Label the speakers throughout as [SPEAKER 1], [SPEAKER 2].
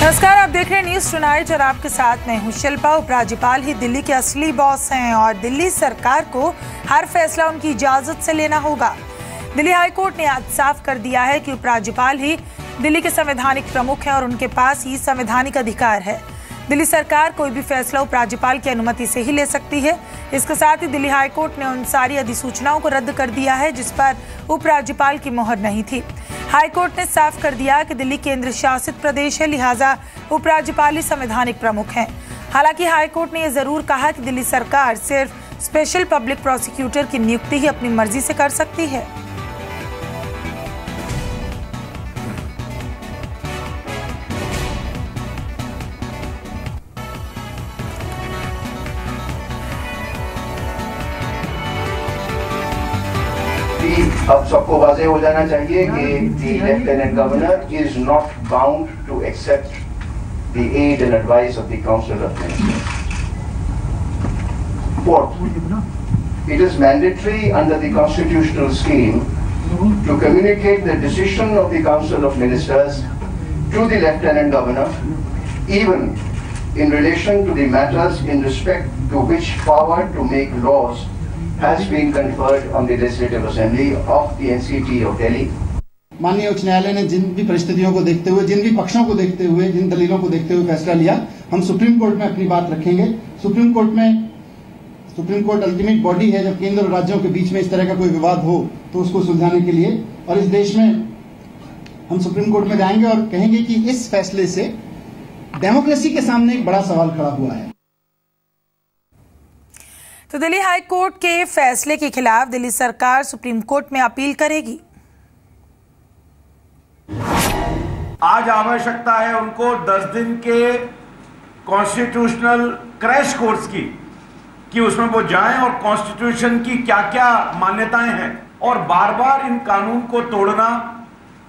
[SPEAKER 1] नमस्कार, आप देख रहे हैं न्यूज टुनाइट और आपके साथ मैं हूं शिल्पा। उपराज्यपाल ही दिल्ली के असली बॉस हैं और दिल्ली सरकार को हर फैसला उनकी इजाजत से लेना होगा। दिल्ली हाईकोर्ट ने आज साफ कर दिया है कि उपराज्यपाल ही दिल्ली के संवैधानिक प्रमुख हैं और उनके पास ही संवैधानिक अधिकार है। दिल्ली सरकार कोई भी फैसला उपराज्यपाल की अनुमति से ही ले सकती है। इसके साथ ही दिल्ली हाईकोर्ट ने उन सारी अधिसूचनाओं को रद्द कर दिया है जिस पर उपराज्यपाल की मोहर नहीं थी। हाईकोर्ट ने साफ कर दिया कि दिल्ली केंद्र शासित प्रदेश है, लिहाजा उपराज्यपाल ही संवैधानिक प्रमुख हैं। हालांकि हाईकोर्ट ने यह जरूर कहा कि दिल्ली सरकार सिर्फ स्पेशल पब्लिक प्रोसिक्यूटर की नियुक्ति ही अपनी मर्जी से कर सकती है।
[SPEAKER 2] अब सबको वाज़ेह हो जाना चाहिए कि the Lieutenant Governor is not bound to accept the aid and advice of the Council of Ministers. Fourth, it is mandatory under the constitutional scheme to communicate the decision of the Council of Ministers to the Lieutenant Governor, even in relation to the matters in respect to which power to make laws has been conferred on the Legislative Assembly of the NCT of Delhi.
[SPEAKER 3] माननीय उच्च न्यायालय ने जिन भी परिस्थितियों को देखते हुए, जिन भी पक्षों को देखते हुए, जिन दलीलों को देखते हुए फैसला लिया, हम सुप्रीम कोर्ट में अपनी बात रखेंगे। सुप्रीम कोर्ट अल्टीमेट बॉडी है। जब केंद्र और राज्यों के बीच में इस तरह का कोई विवाद हो तो उसको सुलझाने के लिए, और इस देश में हम सुप्रीम कोर्ट में जाएंगे और कहेंगे कि इस फैसले से डेमोक्रेसी के सामने एक बड़ा सवाल खड़ा हुआ है।
[SPEAKER 1] तो दिल्ली हाई कोर्ट के फैसले के खिलाफ दिल्ली सरकार सुप्रीम कोर्ट में अपील करेगी।
[SPEAKER 4] आज आवश्यकता है उनको 10 दिन के कॉन्स्टिट्यूशनल क्रैश कोर्स की, कि उसमें वो जाएं और कॉन्स्टिट्यूशन की क्या क्या मान्यताएं हैं, और बार बार इन कानून को तोड़ना,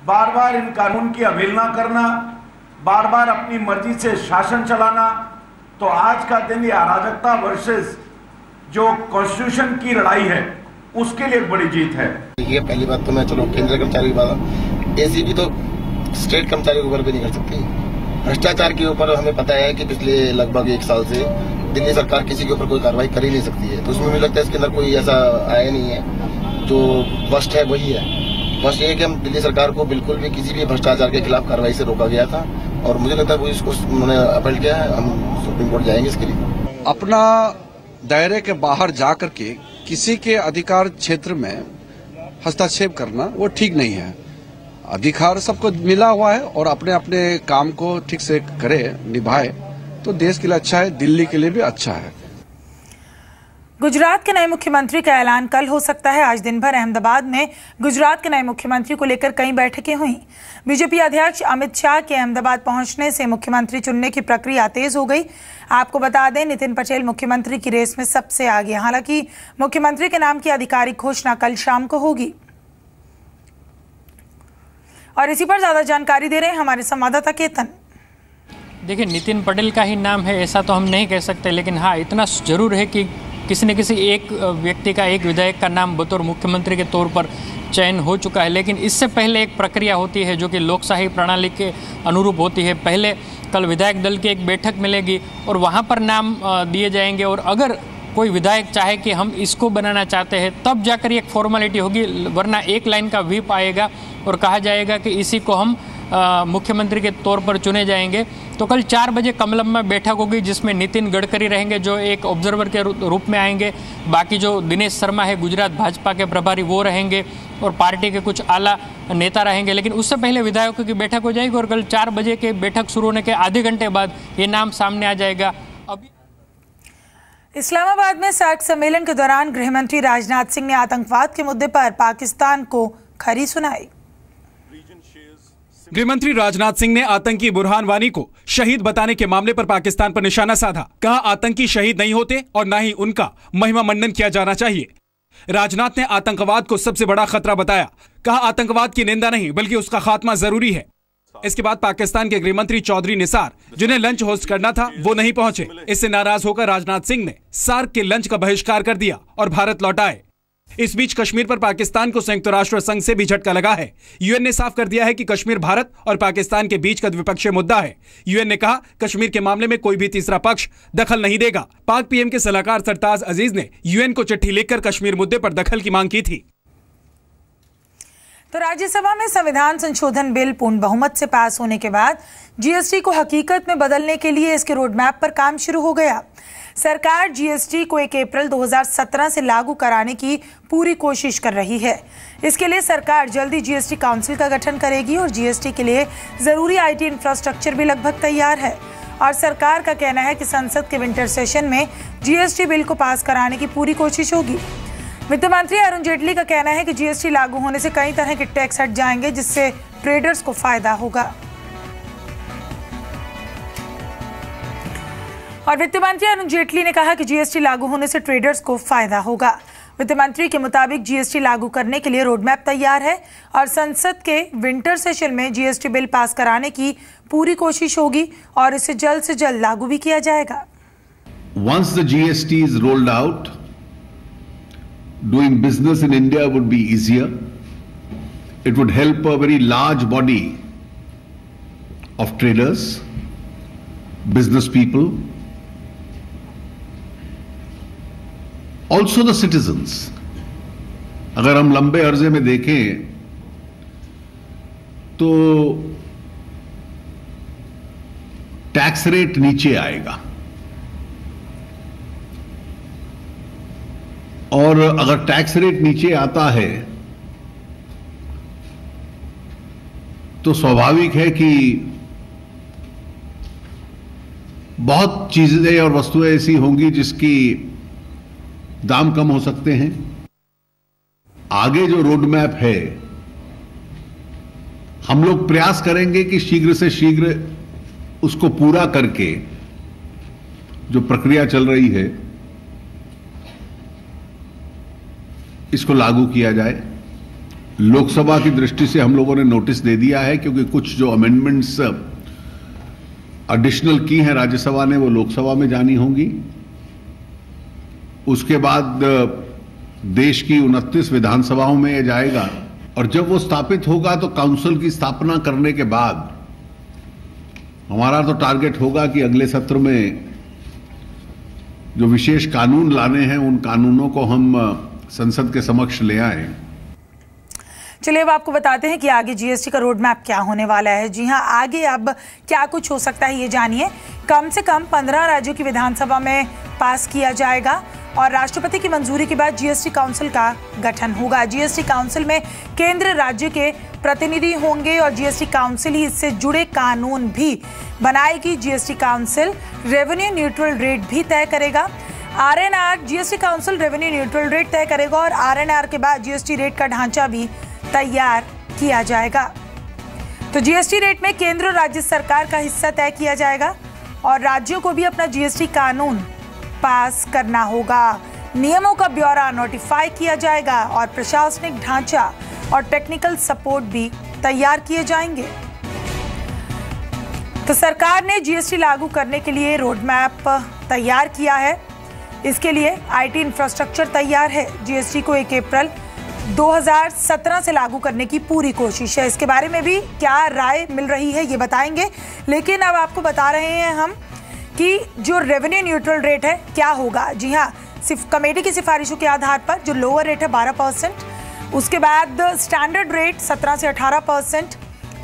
[SPEAKER 4] बार बार इन कानून की अवहेलना करना, बार बार अपनी मर्जी से शासन चलाना। तो आज का दिन ये अराजकता वर्सेस जो कॉन्स्टिट्यूशन की लड़ाई है उसके लिए एक बड़ी जीत है।
[SPEAKER 5] ये पहली बात तो मैं चलो केंद्रीय कर्मचारी की बात, एसीबी तो स्टेट कर्मचारी के ऊपर भी नहीं कर सकती। भ्रष्टाचार के ऊपर हमें पता है कि पिछले लगभग 1 साल से दिल्ली सरकार किसी के ऊपर कोई कार्रवाई कर ही नहीं सकती है। तो उसमें मुझे लगता है इसके अंदर कोई ऐसा आया नहीं है। जो वर्स्ट है वही है। वर्स्ट ये है कि हम दिल्ली सरकार को बिल्कुल भी किसी भी भ्रष्टाचार के खिलाफ कार्रवाई से रोका गया था, और मुझे लगता है वो इसको उन्होंने अपील किया है। हम सुप्रीम कोर्ट जाएंगे इसके लिए।
[SPEAKER 6] अपना दायरे के बाहर जाकर के किसी के अधिकार क्षेत्र में हस्तक्षेप करना वो ठीक नहीं है। अधिकार सबको मिला हुआ है और अपने अपने काम को ठीक से करे, निभाए, तो देश के लिए अच्छा है, दिल्ली के लिए भी अच्छा है।
[SPEAKER 1] गुजरात के नए मुख्यमंत्री का ऐलान कल हो सकता है। आज दिन भर अहमदाबाद में गुजरात के नए मुख्यमंत्री को लेकर कई बैठकें हुई। बीजेपी अध्यक्ष अमित शाह के अहमदाबाद पहुंचने से मुख्यमंत्री चुनने की प्रक्रिया तेज हो गई। आपको बता दें, नितिन पटेल मुख्यमंत्री की रेस में सबसे आगे। हालांकि मुख्यमंत्री के नाम की आधिकारिक घोषणा कल शाम को होगी। और इसी पर ज्यादा जानकारी दे रहे हैं हमारे संवाददाता केतन।
[SPEAKER 7] देखिए, नितिन पटेल का ही नाम है ऐसा तो हम नहीं कह सकते, लेकिन हाँ इतना जरूर है कि किसी न किसी एक व्यक्ति का, एक विधायक का नाम बतौर मुख्यमंत्री के तौर पर चयन हो चुका है। लेकिन इससे पहले एक प्रक्रिया होती है जो कि लोकशाही प्रणाली के अनुरूप होती है। पहले कल विधायक दल की एक बैठक मिलेगी और वहाँ पर नाम दिए जाएंगे, और अगर कोई विधायक चाहे कि हम इसको बनाना चाहते हैं तब जाकर एक फॉर्मेलिटी होगी, वरना एक लाइन का व्हिप आएगा और कहा जाएगा कि इसी को हम मुख्यमंत्री के तौर पर चुने जाएंगे। तो कल 4 बजे कमलम में बैठक होगी जिसमें नितिन गडकरी रहेंगे जो एक ऑब्जर्वर के रूप में आएंगे। बाकी जो दिनेश शर्मा है गुजरात भाजपा के प्रभारी वो रहेंगे, और पार्टी के कुछ आला नेता रहेंगे। लेकिन उससे पहले विधायकों की बैठक हो जाएगी और कल 4 बजे के बैठक शुरू होने के आधे घंटे बाद ये नाम सामने आ जाएगा। अभी
[SPEAKER 1] इस्लामाबाद में सार्क सम्मेलन के दौरान गृहमंत्री राजनाथ सिंह ने आतंकवाद के मुद्दे पर पाकिस्तान को खरी सुनाई।
[SPEAKER 8] गृहमंत्री राजनाथ सिंह ने आतंकी बुरहान वानी को शहीद बताने के मामले पर पाकिस्तान पर निशाना साधा। कहा, आतंकी शहीद नहीं होते और न ही उनका महिमा मंडन किया जाना चाहिए। राजनाथ ने आतंकवाद को सबसे बड़ा खतरा बताया। कहा, आतंकवाद की निंदा नहीं बल्कि उसका खात्मा जरूरी है। इसके बाद पाकिस्तान के गृहमंत्री चौधरी निसार, जिन्हें लंच होस्ट करना था, वो नहीं पहुंचे। इससे नाराज होकर राजनाथ सिंह ने सार्क के लंच का बहिष्कार कर दिया और भारत लौट आए। इस बीच कश्मीर पर पाकिस्तान को संयुक्त राष्ट्र संघ से भी झटका लगा है। यूएन ने साफ कर दिया है कि कश्मीर भारत और पाकिस्तान के बीच का द्विपक्षीय मुद्दा है। यूएन ने कहा कश्मीर के मामले में कोई भी तीसरा पक्ष दखल नहीं देगा। पाक पीएम के सलाहकार सरताज अजीज ने यूएन को चिट्ठी लिखकर कश्मीर मुद्दे पर दखल की मांग की थी।
[SPEAKER 1] तो राज्यसभा में संविधान संशोधन बिल पूर्ण बहुमत से पास होने के बाद जीएसटी को हकीकत में बदलने के लिए इसके रोड मैप पर काम शुरू हो गया। सरकार जीएसटी को 1 अप्रैल 2017 से लागू कराने की पूरी कोशिश कर रही है। इसके लिए सरकार जल्दी जीएसटी काउंसिल का गठन करेगी और जीएसटी के लिए जरूरी आईटी इंफ्रास्ट्रक्चर भी लगभग तैयार है। और सरकार का कहना है कि संसद के विंटर सेशन में जीएसटी बिल को पास कराने की पूरी कोशिश होगी। वित्त मंत्री अरुण जेटली का कहना है कि जीएसटी लागू होने से कई तरह के टैक्स हट जाएंगे, जिससे ट्रेडर्स को फायदा होगा। और वित्त मंत्री अरुण जेटली ने कहा कि जीएसटी लागू होने से ट्रेडर्स को फायदा होगा। वित्त मंत्री के मुताबिक जीएसटी लागू करने के लिए रोडमैप तैयार है और संसद के विंटर सेशन में जीएसटी बिल पास कराने की पूरी कोशिश होगी और इसे जल्द से जल्द लागू भी किया जाएगा।
[SPEAKER 9] Once the GST is rolled out, doing business in India would be easier. It would help a very large body of traders, business people, also the citizens. अगर हम लंबे अर्जे में देखें तो टैक्स रेट नीचे आएगा और अगर टैक्स रेट नीचे आता है तो स्वाभाविक है कि बहुत चीजें और वस्तुएं ऐसी होंगी जिसकी दाम कम हो सकते हैं। आगे जो रोड मैप है, हम लोग प्रयास करेंगे कि शीघ्र से शीघ्र उसको पूरा करके जो प्रक्रिया चल रही है इसको लागू किया जाए। लोकसभा की दृष्टि से हम लोगों ने नोटिस दे दिया है, क्योंकि कुछ जो अमेंडमेंट्स एडिशनल की हैं राज्यसभा ने, वो लोकसभा में जानी होंगी। उसके बाद देश की 29 विधानसभाओं में यह जाएगा और जब वो स्थापित होगा तो काउंसिल की स्थापना करने के बाद हमारा तो टारगेट होगा कि अगले सत्र में जो विशेष कानून लाने हैं उन कानूनों को हम संसद के समक्ष ले आए।
[SPEAKER 1] चलिए अब आपको बताते हैं कि आगे जीएसटी का रोड मैप क्या होने वाला है। जी हां, आगे अब क्या कुछ हो सकता है ये जानिए। कम से कम 15 राज्यों की विधानसभा में पास किया जाएगा और राष्ट्रपति की मंजूरी के बाद जीएसटी काउंसिल का गठन होगा। जीएसटी काउंसिल में केंद्र राज्य के प्रतिनिधि होंगे और जीएसटी काउंसिल ही इससे जुड़े कानून भी बनाएगी। GST council revenue neutral rate भी तय करेगा। RNR GST council revenue neutral rate तय करेगा और आरएनआर के बाद जीएसटी रेट का ढांचा भी तैयार किया जाएगा। तो जीएसटी रेट में केंद्र और राज्य सरकार का हिस्सा तय किया जाएगा और राज्यों को भी अपना जीएसटी कानून पास करना होगा। नियमों का ब्यौरा नोटिफाई किया जाएगा और प्रशासनिक ढांचा और टेक्निकल सपोर्ट भी तैयार किए जाएंगे। तो सरकार ने जीएसटी लागू करने के लिए रोड मैप तैयार किया है। इसके लिए आईटी इंफ्रास्ट्रक्चर तैयार है। जीएसटी को 1 अप्रैल 2017 से लागू करने की पूरी कोशिश है। इसके बारे में भी क्या राय मिल रही है ये बताएंगे, लेकिन अब आपको बता रहे हैं हम कि जो रेवेन्यू न्यूट्रल रेट है क्या होगा। जी हाँ, सिर्फ कमेटी की सिफारिशों के आधार पर जो लोअर रेट है 12%, उसके बाद स्टैंडर्ड रेट 17 से 18%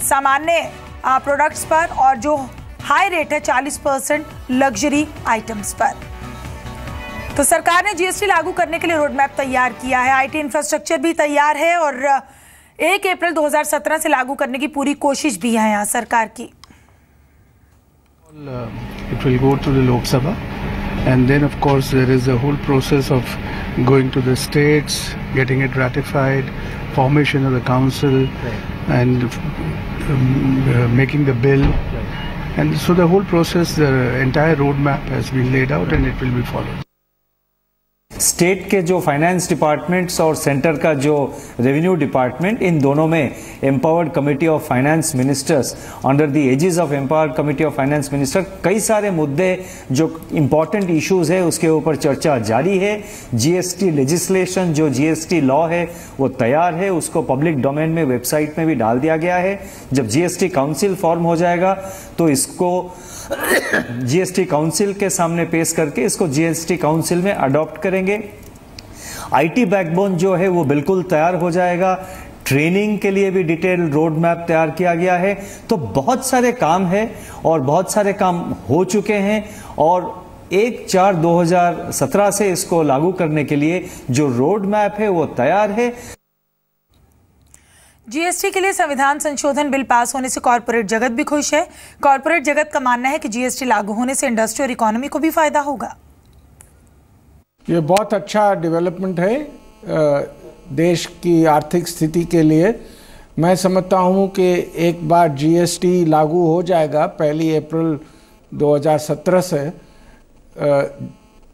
[SPEAKER 1] सामान्य प्रोडक्ट्स पर और जो हाई रेट है 40% लग्जरी आइटम्स पर। तो सरकार ने जीएसटी लागू करने के लिए रोड मैप तैयार किया है। आईटी इंफ्रास्ट्रक्चर भी तैयार है और 1 अप्रैल 2017 से लागू करने की पूरी कोशिश भी है यहाँ सरकार की।
[SPEAKER 10] It will go to the Lok Sabha and then of course there is a whole process of going to the states, getting it ratified, formation of the council and making the bill, and so the whole process, the entire roadmap has been laid out and it will be followed.
[SPEAKER 11] State के जो finance departments और centre का जो revenue department, इन दोनों में empowered committee of finance ministers, under the aegis of empowered committee of finance minister, कई सारे मुद्दे जो इम्पॉर्टेंट इश्यूज है उसके ऊपर चर्चा जारी है। जीएसटी लेजिस्लेशन, जो जीएसटी लॉ है वो तैयार है, उसको पब्लिक डोमेन में वेबसाइट में भी डाल दिया गया है। जब जीएसटी काउंसिल फॉर्म हो जाएगा तो इसको जीएसटी काउंसिल के सामने पेश करके इसको जीएसटी काउंसिल में अडॉप्ट करेंगे। आईटी बैकबोन जो है वो बिल्कुल तैयार हो जाएगा। ट्रेनिंग के लिए भी डिटेल रोड मैप तैयार किया गया है। तो बहुत सारे काम है और बहुत सारे काम हो चुके हैं और 1/4/2017 से इसको लागू करने के लिए जो रोड मैप है वो तैयार है।
[SPEAKER 1] जीएसटी के लिए संविधान संशोधन बिल पास होने से कॉर्पोरेट जगत भी खुश है। कॉर्पोरेट जगत का मानना है कि जीएसटी लागू होने से इंडस्ट्री और इकोनॉमी को भी फायदा होगा।
[SPEAKER 12] ये बहुत अच्छा डेवलपमेंट है देश की आर्थिक स्थिति के लिए। मैं समझता हूँ कि एक बार जीएसटी लागू हो जाएगा 1 अप्रैल 2017 से,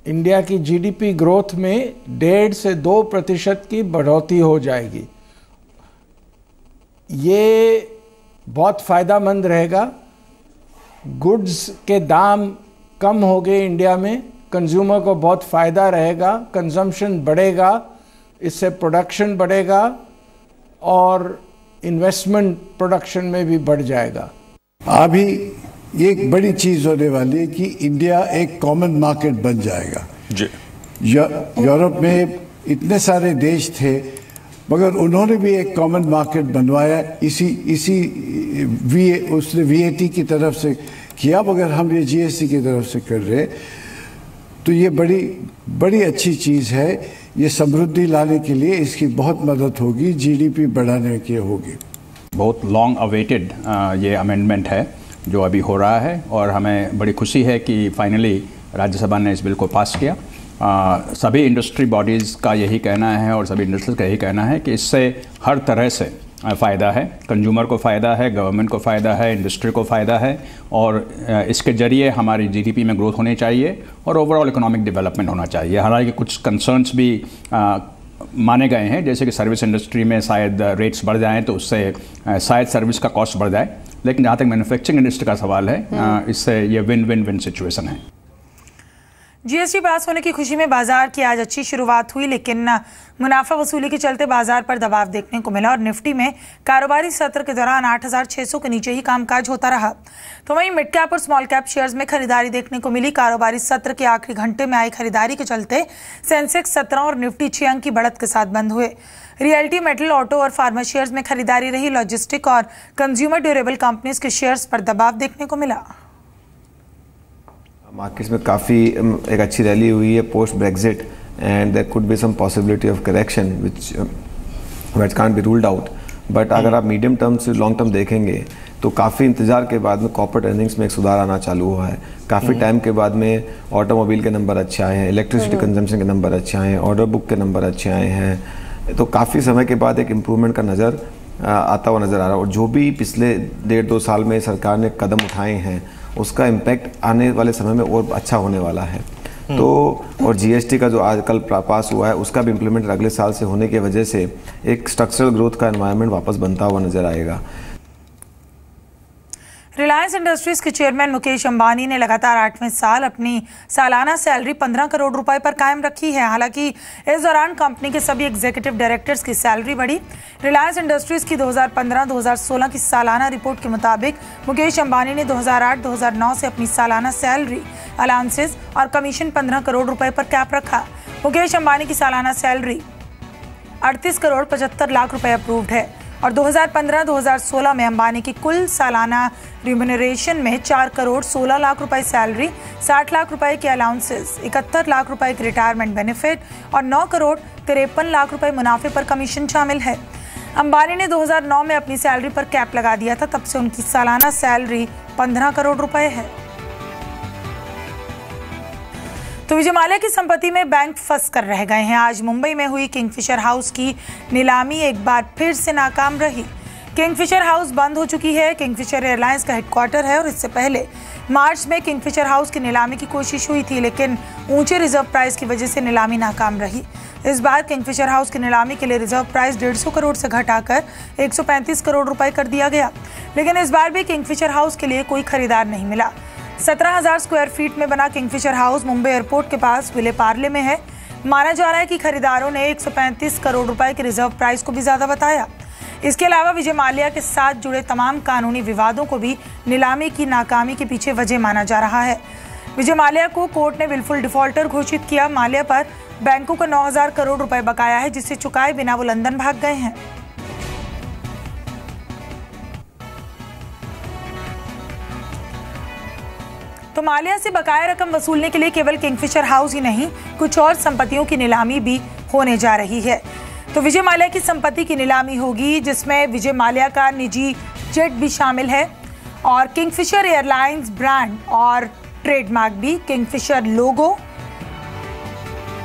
[SPEAKER 12] इंडिया की जीडीपी ग्रोथ में 1.5 से 2% की बढ़ोतरी हो जाएगी। ये बहुत फ़ायदामंद रहेगा। गुड्स के दाम कम हो गए इंडिया में, कंज्यूमर को बहुत फ़ायदा रहेगा, कंजम्पशन बढ़ेगा, इससे प्रोडक्शन बढ़ेगा और इन्वेस्टमेंट प्रोडक्शन में भी बढ़ जाएगा।
[SPEAKER 13] अभी ये एक बड़ी चीज़ होने वाली है कि इंडिया एक कॉमन मार्केट बन जाएगा जी। यूरोप में इतने सारे देश थे मगर उन्होंने भी एक कॉमन मार्केट बनवाया, उसने वीएटी की तरफ से किया, मगर हम ये जीएसटी की तरफ से कर रहे। तो ये बड़ी अच्छी चीज़ है। ये समृद्धि लाने के लिए इसकी बहुत मदद होगी, जीडीपी बढ़ाने की होगी।
[SPEAKER 14] बहुत लॉन्ग अवेटेड ये अमेंडमेंट है जो अभी हो रहा है और हमें बड़ी खुशी है कि फाइनली राज्यसभा ने इस बिल को पास किया। सभी इंडस्ट्री बॉडीज़ का यही कहना है और सभी इंडस्ट्रीज का यही कहना है कि इससे हर तरह से फ़ायदा है, कंज्यूमर को फ़ायदा है, गवर्नमेंट को फ़ायदा है, इंडस्ट्री को फ़ायदा है और इसके ज़रिए हमारी जीडीपी में ग्रोथ होनी चाहिए और ओवरऑल इकोनॉमिक डेवलपमेंट होना चाहिए। हालांकि कुछ कंसर्न्स भी माने गए हैं, जैसे कि सर्विस इंडस्ट्री में शायद रेट्स बढ़ जाएँ तो उससे शायद सर्विस का कॉस्ट बढ़ जाए, लेकिन जहाँ तक मैन्युफैक्चरिंग इंडस्ट्री का सवाल है इससे ये विन विन विन सिचुएशन है।
[SPEAKER 1] जीएसटी पास होने की खुशी में बाजार की आज अच्छी शुरुआत हुई, लेकिन मुनाफा वसूली के चलते बाजार पर दबाव देखने को मिला और निफ्टी में कारोबारी सत्र के दौरान 8,600 के नीचे ही कामकाज होता रहा। तो वहीं मिड कैप और स्मॉल कैप शेयर्स में खरीदारी देखने को मिली। कारोबारी सत्र के आखिरी घंटे में आई खरीदारी के चलते सेंसेक्स 17 और निफ्टी 6 अंक की बढ़त के साथ बंद हुए। रियल्टी, मेटल, ऑटो और फार्मा शेयर्स में खरीदारी रही। लॉजिस्टिक और कंज्यूमर ड्यूरेबल कंपनीज के शेयर्स पर दबाव देखने को मिला।
[SPEAKER 15] मार्केट्स में काफ़ी एक अच्छी रैली हुई है post Brexit and there could be some possibility of correction which can't be ruled out. But अगर आप मीडियम टर्म से लॉन्ग टर्म देखेंगे तो काफ़ी इंतजार के बाद में कॉर्पोरेट अर्निंग्स में एक सुधार आना चालू हुआ है। काफ़ी टाइम के बाद में ऑटोमोबाइल के नंबर अच्छे आए हैं, इलेक्ट्रिसिटी कंजम्पशन के नंबर अच्छे आए हैं, ऑर्डर बुक के नंबर अच्छे आए हैं। तो काफ़ी समय के बाद एक इम्प्रूवमेंट का नज़र आता हुआ नज़र आ रहा है और जो भी पिछले 1.5-2 साल में सरकार ने कदम उठाए हैं उसका इम्पैक्ट आने वाले समय में और अच्छा होने वाला है। तो और जीएसटी का जो आज कल पास हुआ है उसका भी इम्प्लीमेंट अगले साल से होने की वजह से एक स्ट्रक्चरल ग्रोथ का एनवायरनमेंट वापस बनता हुआ नजर आएगा।
[SPEAKER 1] रिलायंस इंडस्ट्रीज के चेयरमैन मुकेश अंबानी ने लगातार 8वें साल अपनी सालाना सैलरी 15 करोड़ रुपए पर कायम रखी है। हालांकि इस दौरान कंपनी के सभी एग्जीक्यूटिव डायरेक्टर्स की सैलरी बढ़ी। रिलायंस इंडस्ट्रीज की 2015-2016 की सालाना रिपोर्ट के मुताबिक मुकेश अंबानी ने 2008-2009 से अपनी सालाना सैलरी, अलाउंसेस और कमीशन 15 करोड़ रुपए पर कैप रखा। मुकेश अंबानी की सालाना सैलरी 38 करोड़ 75 लाख रुपए अप्रूव्ड है और 2015-2016 में अंबानी की कुल सालाना रिम्यूनरेशन में 4 करोड़ 16 लाख रुपए सैलरी, 60 लाख रुपए के अलाउंसेस, 71 लाख रुपए के रिटायरमेंट बेनिफिट और 9 करोड़ 53 लाख रुपए मुनाफे पर कमीशन शामिल है। अंबानी ने 2009 में अपनी सैलरी पर कैप लगा दिया था, तब से उनकी सालाना सैलरी 15 करोड़ रुपए है। तो विजय माल्या की संपत्ति में बैंक फंस कर रह गए हैं। आज मुंबई में हुई किंगफिशर हाउस की नीलामी एक बार फिर से नाकाम रही। किंगफिशर हाउस बंद हो चुकी है। किंगफिशर एयरलाइंस का हेडक्वार्टर है और इससे पहले मार्च में किंगफिशर हाउस की नीलामी की कोशिश हुई थी, लेकिन ऊंचे रिजर्व प्राइस की वजह से नीलामी नाकाम रही। इस बार किंगफिशर हाउस की नीलामी के लिए रिजर्व प्राइस 150 करोड़ से घटाकर 135 करोड़ रुपए कर दिया गया, लेकिन इस बार भी किंगफिशर हाउस के लिए कोई खरीदार नहीं मिला। 17,000 स्क्वायर फीट में बना किंगफिशर हाउस मुंबई एयरपोर्ट के पास विले पार्ले में है। माना जा रहा है कि खरीदारों ने 135 करोड़ रुपए के रिजर्व प्राइस को भी ज्यादा बताया। इसके अलावा विजय माल्या के साथ जुड़े तमाम कानूनी विवादों को भी नीलामी की नाकामी के पीछे वजह माना जा रहा है। विजय माल्या को कोर्ट ने विलफुल डिफॉल्टर घोषित किया। माल्या पर बैंकों का 9,000 करोड़ रुपए बकाया है, जिसे चुकाए बिना वो लंदन भाग गए हैं। तो माल्या से बकाया रकम वसूलने के लिए केवल किंगफिशर हाउस ही नहीं, कुछ और संपत्तियों की नीलामी भी होने जा रही है। तो विजय माल्या की संपत्ति की नीलामी होगी, जिसमें विजय माल्या का निजी जेट भी शामिल है और किंगफिशर एयरलाइंस ब्रांड और ट्रेडमार्क भी, Kingfisher logo,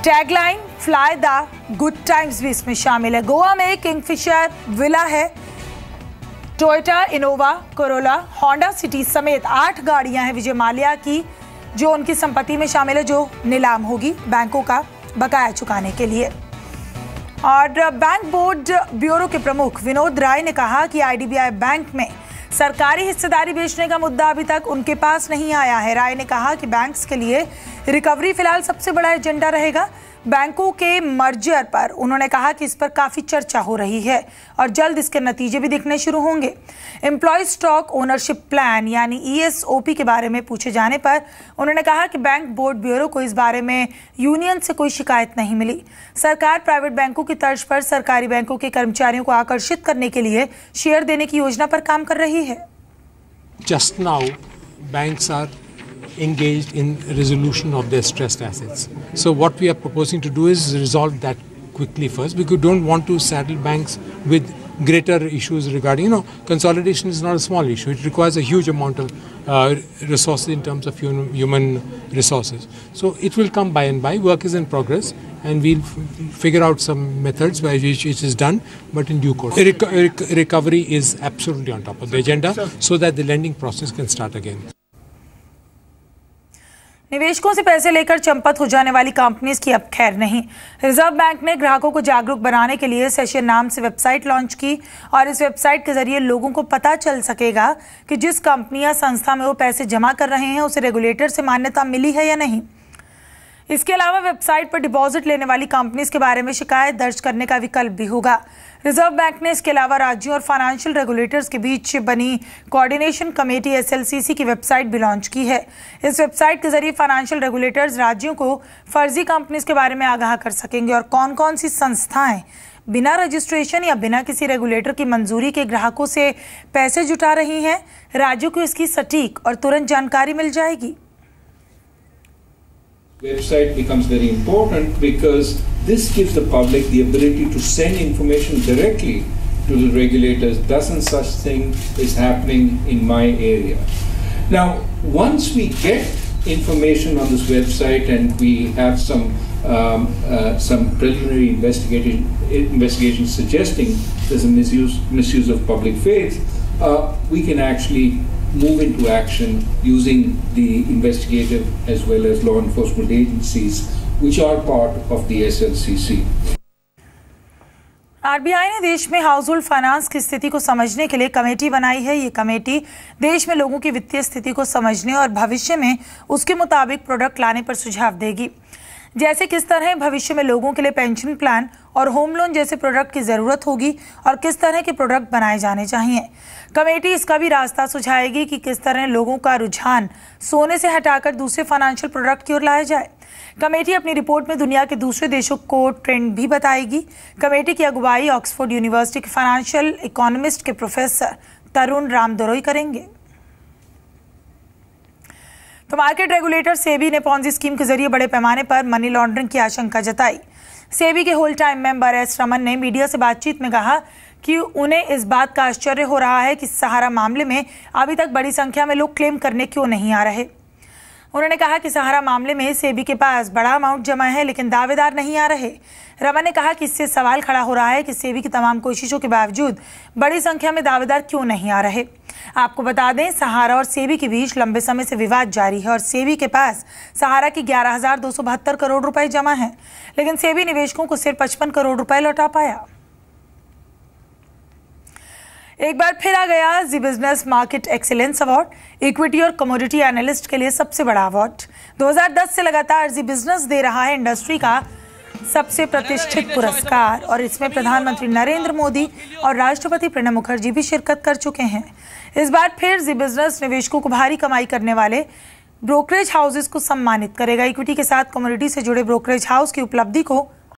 [SPEAKER 1] tagline fly the good times भी इसमें शामिल है। गोवा में किंगफिशर विला है। Toyota Innova, Corolla, Honda city समेत 8 गाड़ियां हैं विजय माल्या की, जो उनकी संपत्ति में शामिल है, जो नीलाम होगी बैंकों का बकाया चुकाने के लिए। और बैंक बोर्ड ब्यूरो के प्रमुख विनोद राय ने कहा कि आईडीबीआई बैंक में सरकारी हिस्सेदारी बेचने का मुद्दा अभी तक उनके पास नहीं आया है। राय ने कहा कि बैंक्स के लिए रिकवरी फिलहाल सबसे बड़ा एजेंडा रहेगा। बैंकों के मर्जर पर उन्होंने कहा कि इस पर काफी चर्चा हो रही है और जल्द इसके नतीजे भी दिखने शुरू होंगे। एम्प्लॉय स्टॉक ओनरशिप प्लान यानी ESOP के बारे में पूछे जाने पर उन्होंने कहा कि बैंक बोर्ड ब्यूरो को इस बारे में यूनियन से कोई शिकायत नहीं मिली। सरकार प्राइवेट बैंकों की तर्ज पर सरकारी बैंकों के कर्मचारियों को आकर्षित करने के लिए शेयर देने की योजना पर काम कर रही है।
[SPEAKER 16] Just now, banks are engaged in resolution of their stressed assets. So what we are proposing to do is resolve that quickly first, because we don't want to saddle banks with greater issues regarding, consolidation is not a small issue. It requires a huge amount of resources in terms of human resources. So it will come by and by. Work is in progress and we'll figure out some methods by which it is done, but in due course. Recovery is absolutely on top of the agenda so that the lending process can start again.
[SPEAKER 1] निवेशकों से पैसे लेकर चंपत हो जाने वाली companies की अब खैर नहीं। रिजर्व बैंक ने ग्राहकों को जागरूक बनाने के लिए सेशन नाम से वेबसाइट लॉन्च की और इस वेबसाइट के जरिए लोगों को पता चल सकेगा कि जिस कंपनी या संस्था में वो पैसे जमा कर रहे हैं उसे रेगुलेटर से मान्यता मिली है या नहीं। इसके अलावा वेबसाइट पर डिपॉजिट लेने वाली कंपनीज के बारे में शिकायत दर्ज करने का विकल्प भी होगा। रिजर्व बैंक ने इसके अलावा राज्यों और फाइनेंशियल रेगुलेटर्स के बीच बनी कोऑर्डिनेशन कमेटी SLCC की वेबसाइट भी लॉन्च की है। इस वेबसाइट के जरिए फाइनेंशियल रेगुलेटर्स राज्यों को फर्जी कंपनीज के बारे में आगाह कर सकेंगे और कौन कौन सी संस्थाएं बिना रजिस्ट्रेशन या बिना किसी रेगुलेटर की मंजूरी के ग्राहकों से पैसे जुटा रही हैं। राज्यों को इसकी सटीक और तुरंत जानकारी मिल जाएगी।
[SPEAKER 17] Website becomes very important because this gives the public the ability to send information directly to the regulators. Doesn't such thing is happening in my area. Now, once we get information on this website and we have some preliminary investigation suggesting there's a misuse of public faith, we can actually move into action using the investigative as well as law enforcement agencies which are part of the SLCC.
[SPEAKER 1] RBI ने देश में household finance की स्थिति को समझने के लिए committee बनाई है। ये कमेटी देश में लोगों की वित्तीय स्थिति को समझने और भविष्य में उसके मुताबिक प्रोडक्ट लाने पर सुझाव देगी, जैसे किस तरह भविष्य में लोगों के लिए पेंशन प्लान और होम लोन जैसे प्रोडक्ट की जरूरत होगी और किस तरह के प्रोडक्ट बनाए जाने चाहिए। कमेटी इसका भी रास्ता सुझाएगी कि किस तरह लोगों का रुझान सोने से हटाकर दूसरे फाइनेंशियल प्रोडक्ट की ओर लाया जाए। कमेटी अपनी रिपोर्ट में दुनिया के दूसरे देशों को ट्रेंड भी बताएगी। कमेटी की अगुवाई ऑक्सफोर्ड यूनिवर्सिटी के फाइनेंशियल इकोनॉमिस्ट के प्रोफेसर तरुण रामदोरोई करेंगे। तो मार्केट रेगुलेटर सेबी ने पॉन्जी स्कीम के जरिए बड़े पैमाने पर मनी लॉन्ड्रिंग की आशंका जताई। सेबी के whole time member S Raman ने मीडिया से बातचीत में कहा कि उन्हें इस बात का आश्चर्य हो रहा है कि सहारा मामले में अभी तक बड़ी संख्या में लोग क्लेम करने क्यों नहीं आ रहे। उन्होंने कहा कि सहारा मामले में सेबी के पास बड़ा अमाउंट जमा है, लेकिन दावेदार नहीं आ रहे। रमन ने कहा कि इससे सवाल खड़ा हो रहा है कि सेबी की तमाम कोशिशों के बावजूद बड़ी संख्या में दावेदार क्यों नहीं आ रहे। आपको बता दें, सहारा और सेबी के बीच लंबे समय से विवाद जारी है और सेबी के पास सहारा की 11,272 करोड़ रुपए जमा है, लेकिन सेबी निवेशकों को सिर्फ 55 करोड़ रुपए लौटा पाया। एक बार फिर आ गया Zee business market excellence award. Equity और कमोडिटी एनालिस्ट के लिए सबसे बड़ा अवार्ड 2010 से लगातार जी बिजनेस दे रहा है इंडस्ट्री का सबसे प्रतिष्ठित पुरस्कार, और इसमें प्रधानमंत्री नरेंद्र मोदी और राष्ट्रपति प्रणब मुखर्जी भी शिरकत कर चुके हैं। इस बार फिर जी बिजनेस निवेशकों को भारी कमाई करने वाले ब्रोकरेज हाउसेस को सम्मानित करेगा। इक्विटी के साथ कमोडिटी से जुड़े ब्रोकरेज हाउस की उपलब्धि को